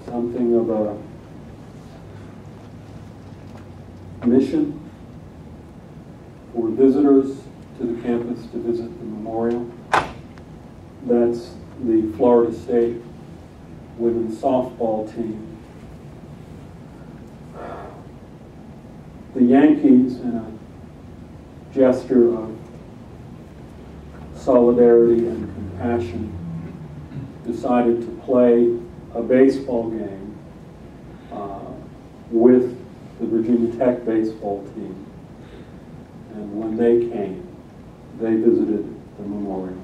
something of a mission for visitors to the campus to visit the memorial. That's the Florida State women's softball team. The Yankees, in a gesture of solidarity and compassion, decided to play a baseball game with the Virginia Tech baseball team. And when they came, they visited the memorial.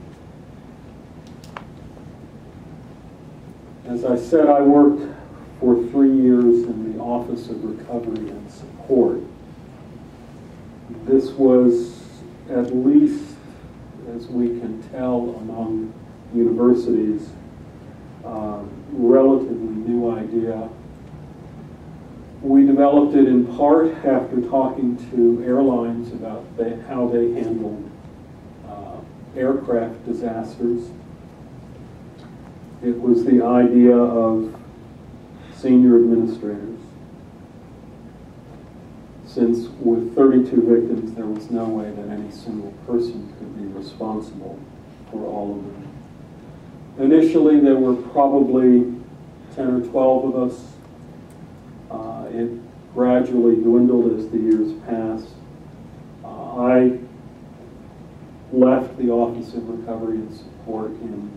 As I said, I worked for 3 years in the Office of Recovery and Support. This was, at least as we can tell among universities, relatively new idea. We developed it in part after talking to airlines about how they handled aircraft disasters. It was the idea of senior administrators. Since with 32 victims, there was no way that any single person could be responsible for all of them. Initially, there were probably 10 or 12 of us. It gradually dwindled as the years passed. I left the Office of Recovery and Support in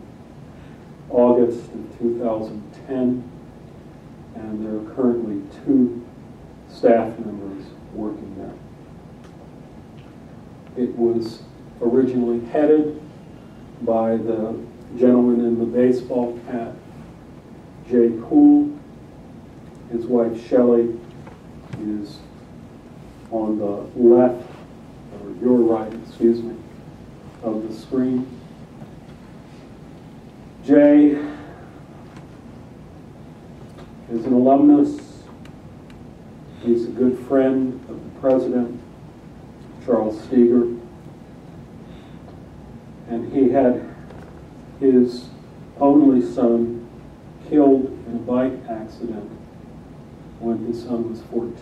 August of 2010, and there are currently 2 staff members working there. It was originally headed by the gentleman in the baseball cap, Jay Poole. His wife, Shelley, is on the left, or your right, excuse me, of the screen. Jay is an alumnus. He's a good friend of the president, Charles Steger, and he had his only son killed in a bike accident when his son was 14.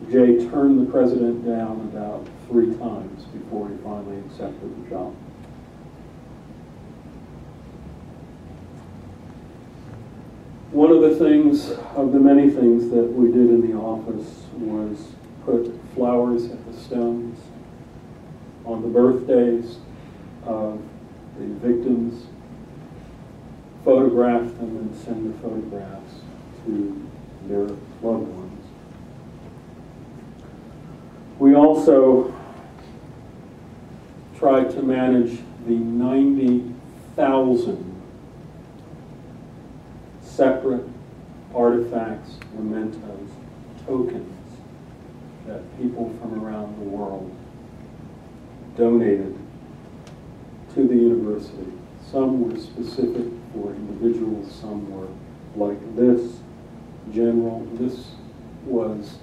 Jay turned the president down about 3 times before he finally accepted the job. One of the things, of the many things that we did in the office, was put flowers at the stones on the birthdays of the victims, photograph them, and send the photographs to their loved ones. We also tried to manage the 90,000 separate artifacts, mementos, tokens that people from around the world donated to the university. Some were specific for individuals, some were like this, general. This was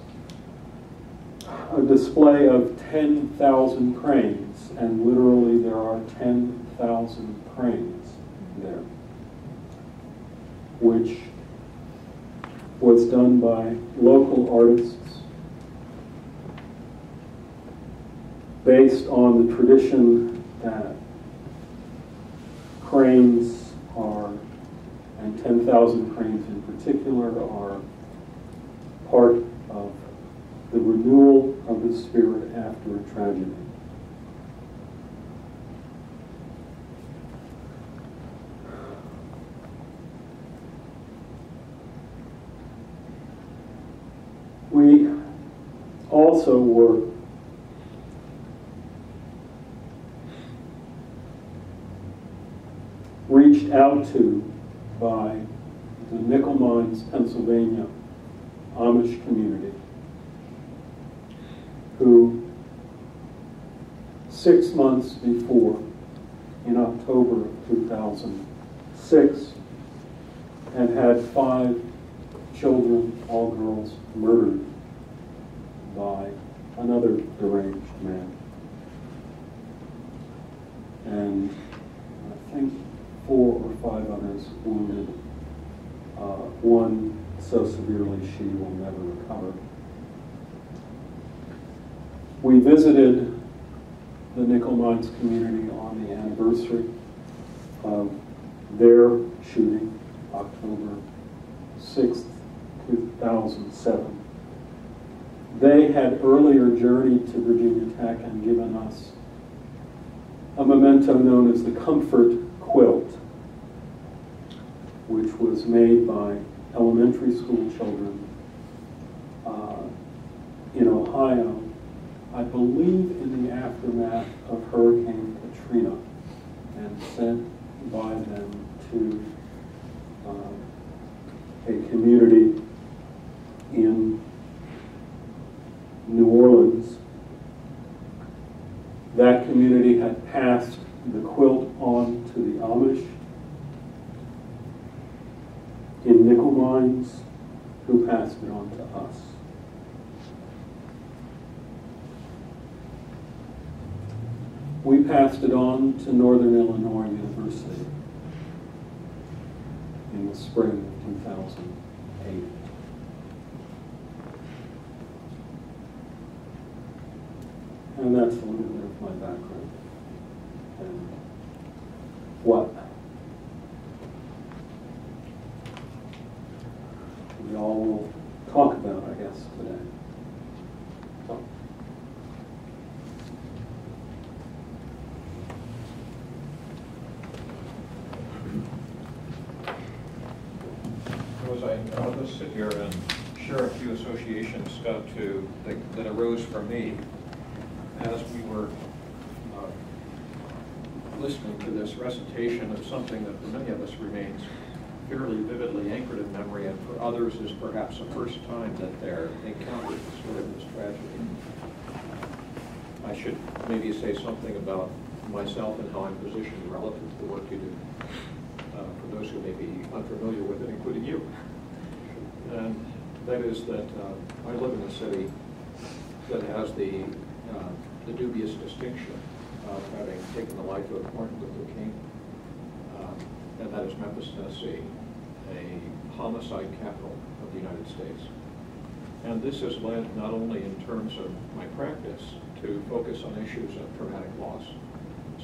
a display of 10,000 cranes, and literally there are 10,000 cranes there, which was done by local artists based on the tradition that cranes are, and 10,000 cranes in particular, are part of the renewal of the spirit after a tragedy. We also were reached out to by the Nickel Mines, Pennsylvania Amish community, who 6 months before, in October of 2006, had 5 children, all girls, murdered by another deranged man. And I think others wounded, one so severely she will never recover. We visited the Nickel Mines community on the anniversary of their shooting, October 6th, 2007. They had earlier journeyed to Virginia Tech and given us a memento known as the Comfort Quilt, which was made by elementary school children in Ohio, I believe in the aftermath of Hurricane Katrina, and sent by them to a community in New Orleans. That community had passed the quilt on to the Amish in Nickel Mines, who passed it on to us. We passed it on to Northern Illinois University in the spring of 2008. And that's a little bit of my background. And what we all will talk about, I guess, today. So. As I'll just sit here and share a few associations that arose for me as we were listening to this recitation of something that for many of us remains fairly vividly anchored in memory, and for others is perhaps the first time that they're encountered the story of this tragedy. I should maybe say something about myself and how I'm positioned relative to the work you do, for those who may be unfamiliar with it, including you. And that is that I live in a city that has the dubious distinction of having taken the life of Martin Luther King, and that is Memphis, Tennessee, a homicide capital of the United States. And this has led not only in terms of my practice to focus on issues of traumatic loss,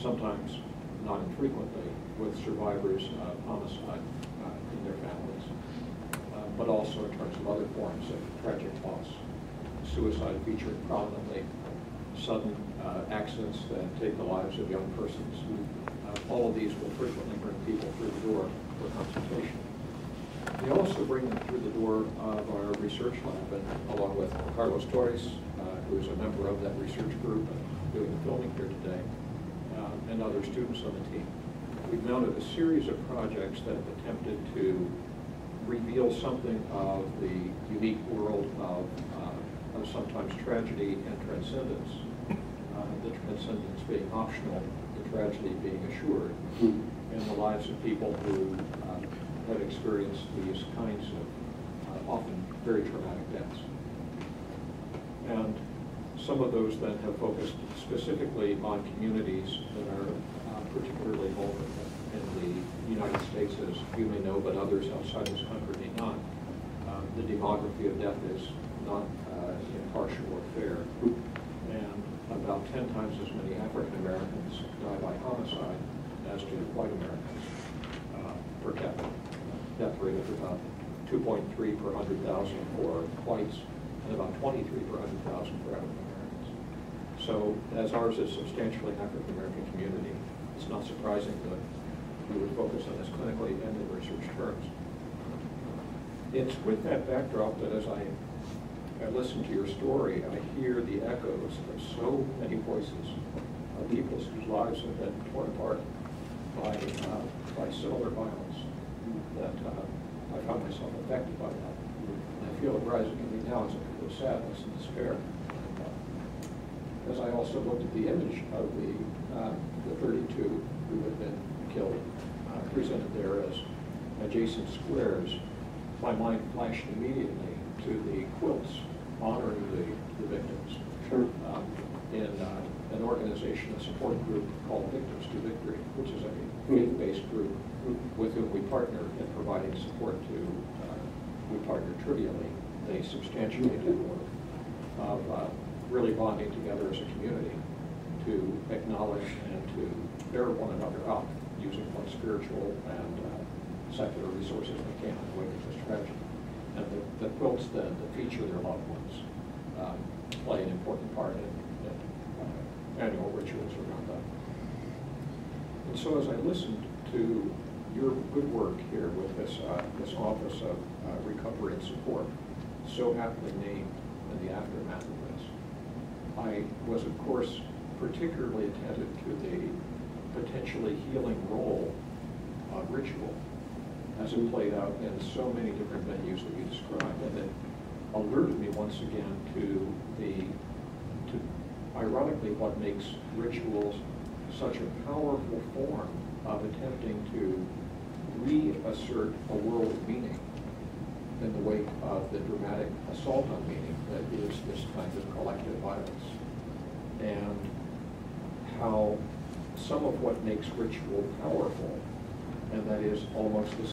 sometimes not infrequently with survivors of homicide in their families, but also in terms of other forms of tragic loss. Suicide featured prominently, sudden accidents that take the lives of young persons. All of these will frequently bring people through the door for consultation. They also bring them through the door of our research lab, and along with Carlos Torres, who is a member of that research group and doing the filming here today, and other students on the team. We've mounted a series of projects that have attempted to reveal something of the unique world of sometimes tragedy and transcendence, the transcendence being optional, the tragedy being assured, in the lives of people who have experienced these kinds of often very traumatic deaths. And some of those then have focused specifically on communities that are particularly vulnerable in the United States, as you may know, but others outside this country may not. The demography of death is not impartial or fair, and about 10 times as many African Americans die by homicide as do white Americans per capita. Death rate of about 2.3 per 100,000 for whites and about 23 per 100,000 for African Americans. So as ours is substantially an African American community, it's not surprising that we would focus on this clinically and in research terms. It's with that backdrop that as I listen to your story, I hear the echoes of so many voices of people whose lives have been torn apart by similar violence that I found myself affected by that. And I feel it rising in me now as a kind of sadness and despair. As I also looked at the image of the 32 who had been killed, presented there as adjacent squares, my mind flashed immediately to the quilts honoring the victims. Sure. an organization, a support group called Victims to Victory, which is a faith-based group with whom we partner in providing support to, we partner trivially, they substantiate the work of really bonding together as a community to acknowledge and to bear one another up using what spiritual and secular resources we can in the wake of this tragedy. And the quilts then that feature their loved ones play an important part in annual rituals around that. And so as I listened to your good work here with this Office of Recovery and Support, so aptly named in the aftermath of this, I was, of course, particularly attentive to the potentially healing role of ritual as it played out in so many different venues that you described, and it alerted me once again to ironically what makes rituals such a powerful form of attempting to reassert a world of meaning in the wake of the dramatic assault on meaning that is this kind of collective violence, and how some of what makes ritual powerful, and that is almost the